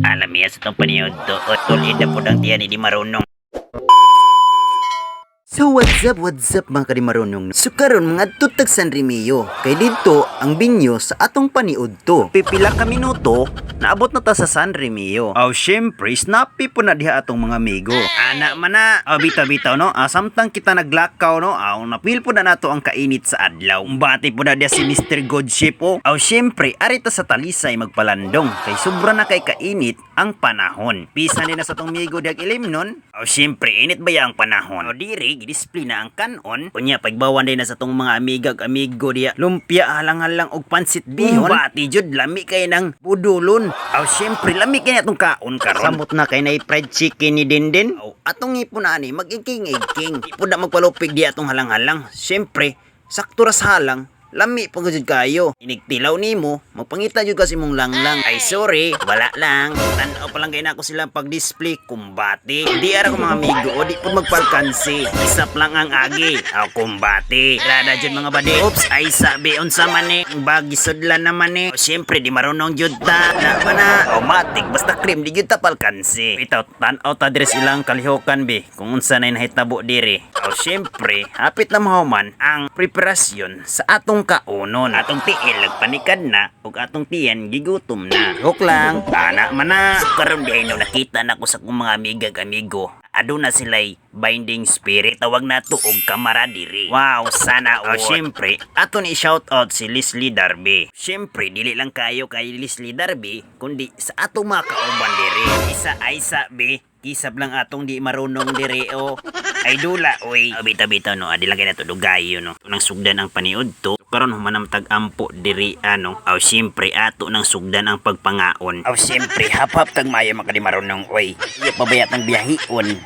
Alam niya sa itong paniyod to. Tulid na po ng tiyan, hindi marunong. So what's up mga kadimarunong? So karon mga tutag San Remio. Kay dito ang binyo sa atong paniud to. Pipila ka minuto, naabot na ta sa San Remio. Aw syempre, snappy po na diha atong mga amigo. Ana man na, bitaw no. Samtang kita naglakaw no, napil po na nato ang kainit sa adlaw. Bati po na diha si Mr. Godship oh. Aw syempre, arita sa talisay magpalandong. Kay sobra na kay kainit ang panahon. Pisa din na sa tong migo diag ilimnon. Aw syempre, init ba ya ang panahon? O diri display na ang kanon. Kunya pagbawan din na sa tong mga amigo diya. Lumpia halang-halang og pansit bihon. Bati jud lami kay nang budulon. Aw syempre lami kay natong kaon karon. Samot na kay nay fried chicken ni Denden. Aw atong ipon ani mag-iking-iking. Ipon na magpalupig di atong halang-halang. Syempre sakto ra sa halang. Lami pa gud kayo. Inigtilaw nimo, magpangita jud kasi mong langlang. Ay sorry, wala lang. Tan-aw pa lang kay nako sila pag-display kumbati. Di ara ko mga amigo, o di po magpalkansi. Isap lang ang agi. Aw kumbati. Rada jud mga bade. Oops, ay sabi unsa man ni. Bagi sudlan naman ni. Syempre di marunong jud ta. Na mana, matik basta cream di jud ta palkansi. Bitaw tan-aw ta diri silang kalihokan be. Kung unsa nay nahitabo diri. Aw syempre, hapit na mahuman ang preparasyon sa atong kaunon. Atong tiil nagpanikad na ug atong tiyan gigutom na. Hok lang, ana man na. Karon di no nakita na ko sa kong mga amigo. Aduna sila'y binding spirit. Tawag na to og kamaradiri. Wow, sana all. Siyempre, ato ni shout out si Leslie Darby. Siyempre, dili lang kayo kay Leslie Darby, kundi sa ato mga kauban diri. Isa ay sabi, kisab lang atong di marunong diri o. Ay dula, oy. Bita-bita no, adi lang kay nato dugayo no. Nang sugdan ang paniud to. Karon humanam tag-ampo diri ano. Aw siyempre ato nang sugdan ang pagpangaon. Aw siyempre hap-hap tag mayo makadi marunong oy. Iya pabayat ang biyahion.